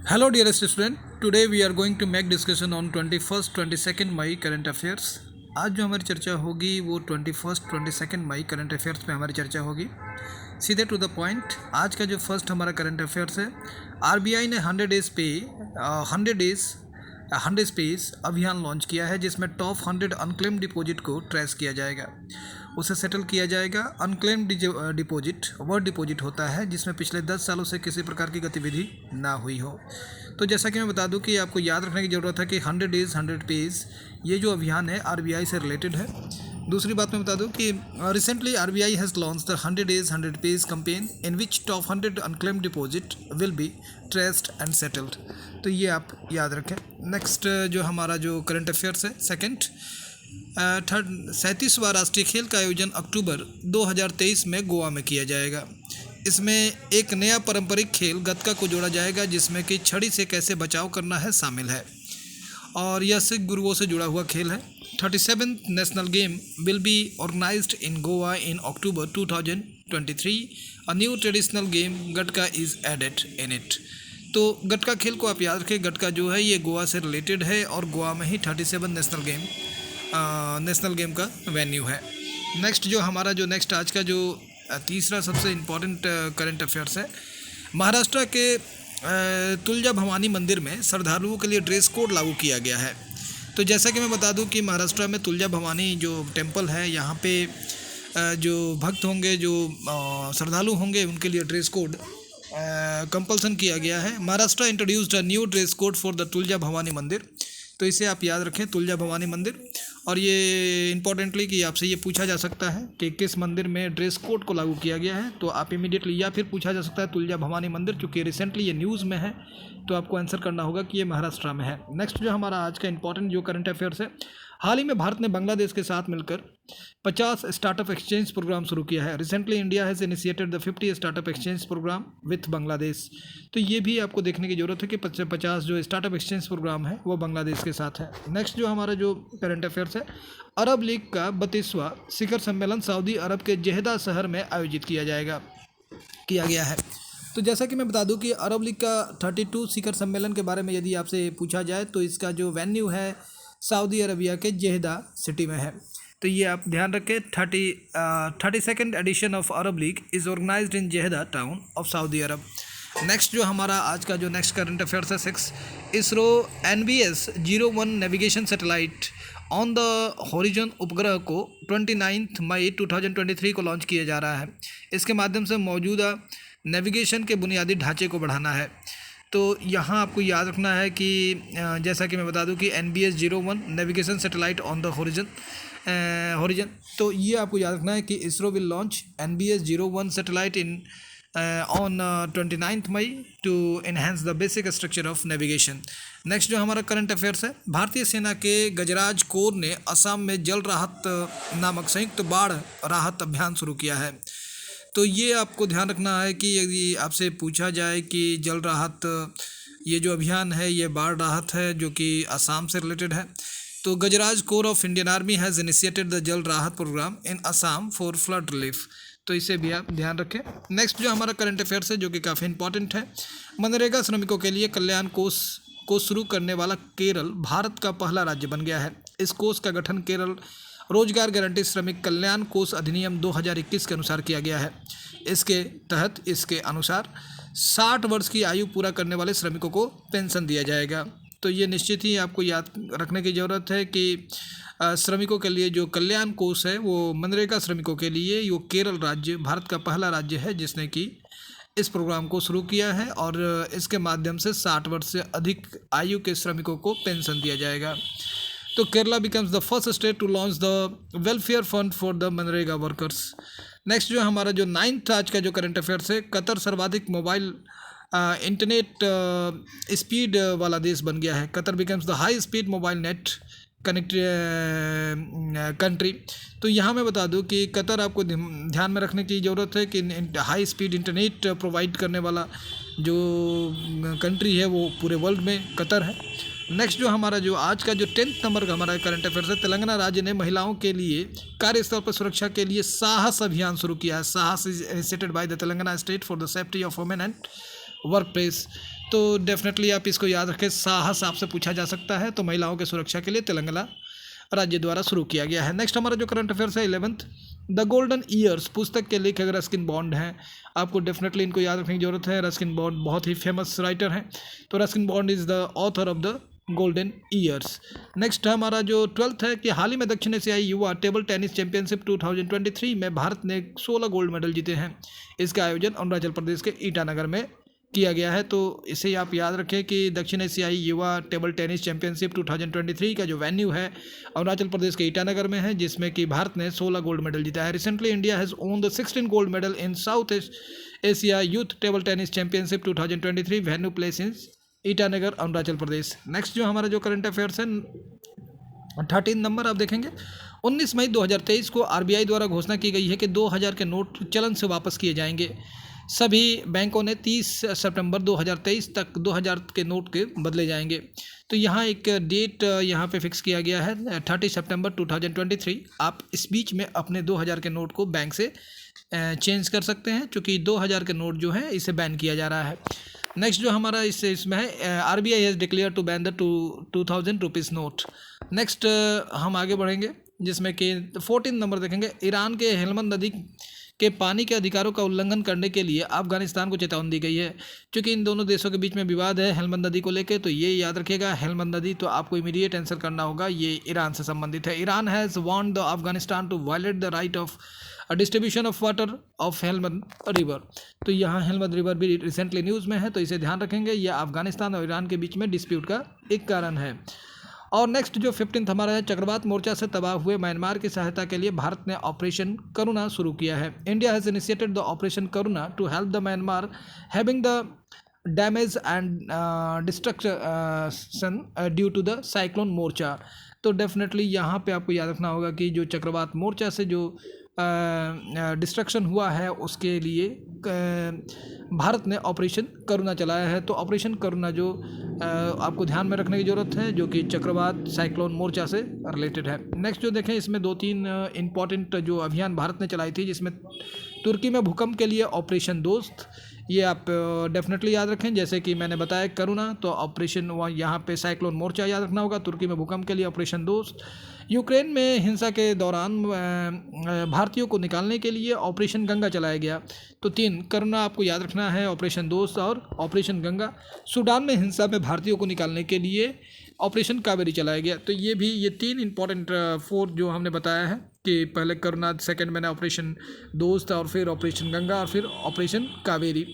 Hello dearest student, today we are going to make discussion on 21st 22nd मई current affairs. आज जो हमारी चर्चा होगी वो 21st 22nd मई करंट अफेयर्स पे हमारी चर्चा होगी। सीधे टू द पॉइंट, आज का जो फर्स्ट हमारा करंट अफेयर्स है, आरबीआई ने 100 डेज अभियान लॉन्च किया है जिसमें टॉप 100 अनक्लेम डिपॉजिट को ट्रेस किया जाएगा, उसे सेटल किया जाएगा। अनक्लेम डिपॉजिट वह डिपॉजिट होता है जिसमें पिछले 10 सालों से किसी प्रकार की गतिविधि ना हुई हो। तो जैसा कि मैं बता दूं कि आपको याद रखने की ज़रूरत है कि 100 डेज 100 पेज ये जो अभियान है आरबीआई से रिलेटेड है। दूसरी बात मैं बता दूं कि recently RBI has launch the 100 days 100 page campaign in which top 100 unclaim deposit will be traced and settled. तो ये आप याद रखें। नेक्स्ट जो हमारा जो करंट अफेयर्स है, सेकंड 37वां राष्ट्रीय खेल का आयोजन अक्टूबर 2023 में गोवा में किया जाएगा। इसमें एक नया पारंपरिक खेल गतका को जोड़ा जाएगा जिसमें कि छड़ी से कैसे बचाव करना है शामिल है, और यह सिख गुरुओं से जुड़ा हुआ खेल है। 37th national game will be organised in Goa in October 2023। A new traditional game Gatka is added in it. तो गटका खेल को आप याद रखें, गटका जो है ये गोवा से रिलेटेड है और गोवा में ही 37 नेशनल गेम का वेन्यू है। नेक्स्ट जो हमारा जो नेक्स्ट आज का जो तीसरा सबसे इम्पोर्टेंट करंट अफेयर्स है, महाराष्ट्र के तुलजा भवानी मंदिर में श्रद्धालुओं के लिए ड्रेस कोड लागू किया गया है। तो जैसा कि मैं बता दूं कि महाराष्ट्र में तुलजा भवानी जो टेम्पल है, यहाँ पे जो भक्त होंगे, जो श्रद्धालु होंगे, उनके लिए ड्रेस कोड कंपल्सन किया गया है। Maharashtra introduced a new dress code for the Tulja Bhavani मंदिर। तो इसे आप याद रखें, तुलजा भवानी मंदिर। और ये इम्पोर्टेंटली कि आपसे ये पूछा जा सकता है कि किस मंदिर में ड्रेस कोड को लागू किया गया है, तो आप इमीडिएटली, या फिर पूछा जा सकता है तुलजा भवानी मंदिर, क्योंकि रिसेंटली ये न्यूज़ में है, तो आपको आंसर करना होगा कि ये महाराष्ट्र में है। नेक्स्ट जो हमारा आज का इंपॉर्टेंट जो करंट अफेयर्स है, हाल ही में भारत ने बांग्लादेश के साथ मिलकर 50 स्टार्टअप एक्सचेंज प्रोग्राम शुरू किया है। Recently India has initiated the 50 startup exchange programme with Bangladesh. तो ये भी आपको देखने की ज़रूरत है कि 50 जो स्टार्टअप एक्सचेंज प्रोग्राम है वो बांग्लादेश के साथ है। नेक्स्ट जो हमारा जो करंट अफेयर्स है, अरब लीग का 32वां शिखर सम्मेलन सऊदी अरब के जेहदा शहर में आयोजित किया गया है। तो जैसा कि मैं बता दूं कि अरब लीग का 32 शिखर सम्मेलन के बारे में यदि आपसे पूछा जाए तो इसका जो वेन्यू है सऊदी अरबिया के जेहदा सिटी में है। तो ये आप ध्यान रखें। 32nd edition of Arab League is organized in Jeddah town of Saudi Arab. Next जो हमारा आज का जो नेक्स्ट करंट अफेयर्स है 6, ISRO NBS-01 navigation satellite on the horizon उपग्रह को 29 मई 2023 को लॉन्च किया जा रहा है। इसके माध्यम से मौजूदा नेविगेशन के बुनियादी ढांचे को बढ़ाना है। तो यहाँ आपको याद रखना है कि जैसा कि मैं बता दूं कि NBS-01 navigation satellite on the horizon, तो ये आपको याद रखना है कि ISRO will launch NBS-01 satellite in on 29 मई to enhance the basic structure of navigation. Next जो हमारा करंट अफेयर्स है, भारतीय सेना के गजराज कोर ने असम में जल राहत नामक संयुक्त बाढ़ राहत अभियान शुरू किया है। तो ये आपको ध्यान रखना है कि यदि आपसे पूछा जाए कि जल राहत ये जो अभियान है ये बाढ़ राहत है जो कि असम से रिलेटेड है, तो Gajraj corps of Indian Army has initiated the Jal Rahat program in Assam for flood relief. तो इसे भी आप ध्यान रखें। नेक्स्ट जो हमारा करंट अफेयर्स है जो कि काफ़ी इंपॉर्टेंट है, मनरेगा श्रमिकों के लिए कल्याण कोष को शुरू करने वाला केरल भारत का पहला राज्य बन गया है। इस कोष का गठन केरल रोजगार गारंटी श्रमिक कल्याण कोष अधिनियम 2021 के अनुसार किया गया है। इसके अनुसार 60 वर्ष की आयु पूरा करने वाले श्रमिकों को पेंशन दिया जाएगा। तो ये निश्चित ही आपको याद रखने की ज़रूरत है कि श्रमिकों के लिए जो कल्याण कोष है वो मनरेगा श्रमिकों के लिए ये केरल राज्य भारत का पहला राज्य है जिसने कि इस प्रोग्राम को शुरू किया है, और इसके माध्यम से 60 वर्ष से अधिक आयु के श्रमिकों को पेंशन दिया जाएगा। तो Kerala becomes the first state to launch the welfare fund for the MNREGA workers. Next जो हमारा जो 9th आज का जो करंट अफेयर्स है, कतर सर्वाधिक मोबाइल इंटरनेट स्पीड वाला देश बन गया है। Qatar becomes the high speed mobile net connect country. तो यहाँ मैं बता दूँ कि कतर आपको ध्यान में रखने की ज़रूरत है कि हाई स्पीड इंटरनेट प्रोवाइड करने वाला जो कंट्री है वो पूरे वर्ल्ड में कतर है। नेक्स्ट जो हमारा जो आज का जो 10th नंबर का हमारा करंट अफेयर्स है, तेलंगाना राज्य ने महिलाओं के लिए कार्यस्थल पर सुरक्षा के लिए साहस अभियान शुरू किया है। साहस is initiated by the Telangana state for the safety of women and work place. तो डेफिनेटली आप इसको याद रखें, साहस आपसे पूछा जा सकता है। तो महिलाओं के सुरक्षा के लिए तेलंगाना राज्य द्वारा शुरू किया गया है। नेक्स्ट हमारा जो करंट अफेयर्स है 11th, द गोल्डन ईयर्स पुस्तक के लेखक रस्किन बॉन्ड हैं। आपको डेफिनेटली इनको याद रखने की जरूरत है। रस्किन बॉन्ड बहुत ही फेमस राइटर हैं। तो Ruskin bond is the author of the golden years. Next हमारा जो 12th है कि हाल ही में दक्षिण एशियाई युवा टेबल टेनिस चैंपियनशिप 2023 में भारत ने 16 गोल्ड मेडल जीते हैं। इसका आयोजन अरुणाचल प्रदेश के ईटानगर में किया गया है। तो इसे आप याद रखें कि दक्षिण एशियाई युवा टेबल टेनिस चैंपियनशिप 2023 का जो वेन्यू है अरुणाचल प्रदेश के ईटानगर में है, जिसमें कि भारत ने 16 गोल्ड मेडल जीता है। Recently India has own the 16 gold medal in south Asia youth table tennis championship 2023 venue place in Itanagar Arunachal Pradesh. Next जो हमारा जो करंट अफेयर्स है 13 नंबर आप देखेंगे, 19 मई 2023 को आरबीआई द्वारा घोषणा की गई है कि 2000 के नोट चलन से वापस किए जाएंगे। सभी बैंकों ने 30 सितंबर 2023 तक 2000 के नोट के बदले जाएंगे। तो यहाँ एक डेट यहाँ पे फिक्स किया गया है 30 सितंबर 2023। आप इस बीच में अपने 2000 के नोट को बैंक से चेंज कर सकते हैं, क्योंकि 2000 के नोट जो है इसे बैन किया जा रहा है। नेक्स्ट जो हमारा इसमें है RBI has declare to ban the 2000 rupees note. Next हम आगे बढ़ेंगे, जिसमें कि 14 नंबर देखेंगे, ईरान के हेलमंद नदी के पानी के अधिकारों का उल्लंघन करने के लिए अफगानिस्तान को चेतावनी दी गई है। क्योंकि इन दोनों देशों के बीच में विवाद है हेलमंद नदी को लेकर, तो ये याद रखिएगा हेलमंद नदी तो आपको इमीडिएट आंसर करना होगा, ये ईरान से संबंधित है। Iran has warned the Afghanistan to violate the right of distribution of water of Helmand river. तो यहाँ हेलमंद रिवर भी रिसेंटली न्यूज़ में है, तो इसे ध्यान रखेंगे। यह अफगानिस्तान और ईरान के बीच में डिस्प्यूट का एक कारण है। और नेक्स्ट जो 15 हमारा है, चक्रवात मोर्चा से तबाह हुए म्यांमार की सहायता के लिए भारत ने ऑपरेशन करुणा शुरू किया है। India has initiated the operation Karuna to help the Myanmar having the damage and destruction due to the cyclone Mocha. तो डेफिनेटली यहाँ पे आपको याद रखना होगा कि जो चक्रवात मोर्चा से जो डिस्ट्रक्शन हुआ है उसके लिए भारत ने ऑपरेशन करुणा चलाया है। तो ऑपरेशन करुणा जो आपको ध्यान में रखने की ज़रूरत है, जो कि चक्रवात साइक्लोन मोर्चा से रिलेटेड है। नेक्स्ट जो देखें, इसमें 2-3 इम्पॉर्टेंट जो अभियान भारत ने चलाई थी, जिसमें तुर्की में भूकंप के लिए ऑपरेशन दोस्त, ये आप डेफिनेटली याद रखें। जैसे कि मैंने बताया करुणा, तो ऑपरेशन यहाँ पे साइक्लोन मोर्चा याद रखना होगा। तुर्की में भूकंप के लिए ऑपरेशन दोस्त। यूक्रेन में हिंसा के दौरान भारतीयों को निकालने के लिए ऑपरेशन गंगा चलाया गया। तो 3 करुणा आपको याद रखना है, ऑपरेशन दोस्त और ऑपरेशन गंगा। सूडान में हिंसा में भारतीयों को निकालने के लिए ऑपरेशन कावेरी चलाया गया। तो ये 3 इंपॉर्टेंट 4 जो हमने बताया है कि पहले करुणा, सेकंड मैंने ऑपरेशन दोस्त, और फिर ऑपरेशन गंगा, और फिर ऑपरेशन कावेरी।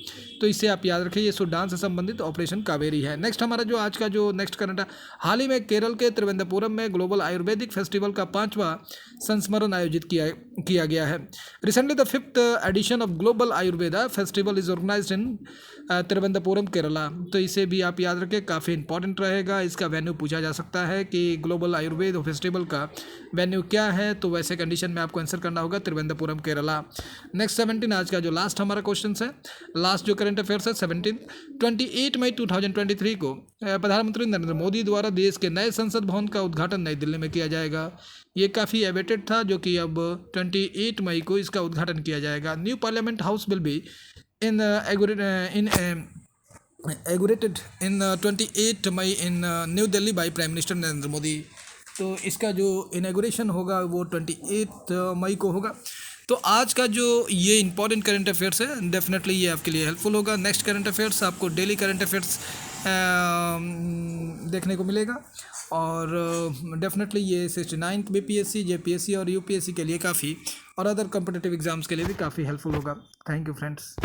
तो इसे आप याद रखें, ये सूडान से संबंधित ऑपरेशन कावेरी है। नेक्स्ट हमारा जो आज का जो नेक्स्ट करंट है, हाल ही में केरल के त्रिवेंद्रपुरम में ग्लोबल आयुर्वेदिक फेस्टिवल का 5वां संस्मरण आयोजित किया गया है। Recently the 5th edition of global Ayurveda festival is organized in Thiruvananthapuram Kerala. तो इसे भी आप याद रखें, काफ़ी इंपॉर्टेंट रहेगा। इसका वेन्यू पूछा जा सकता है कि ग्लोबल आयुर्वेद फेस्टिवल का वेन्यू क्या है, तो वैसे कंडीशन में आपको आंसर करना होगा त्रिवेंद्रपुरम केरला। नेक्स्ट 17 आज का जो लास्ट हमारा क्वेश्चन है, लास्ट जो करंट अफेयर्स है 17, 28 मई 2023 को प्रधानमंत्री नरेंद्र मोदी द्वारा देश के नए संसद भवन का उद्घाटन नई दिल्ली में किया जाएगा। ये काफ़ी एवेटेड था, जो कि अब 28 मई को इसका उद्घाटन किया जाएगा। New parliament house will be inaugurated in 28 मई in new Delhi by prime minister Narendra Modi. तो इसका जो इनाग्रेशन होगा वो 28 मई को होगा। तो आज का जो ये इंपॉर्टेंट करंट अफेयर्स है, डेफिनेटली ये आपके लिए हेल्पफुल होगा। नेक्स्ट करंट अफेयर्स आपको डेली करंट अफेयर्स देखने को मिलेगा, और डेफिनेटली ये 69th बीपीएससी, जेपीएससी और यूपीएससी के लिए काफ़ी, और अदर कॉम्पिटिटिव एग्जाम्स के लिए भी काफ़ी हेल्पफुल होगा। Thank you friends.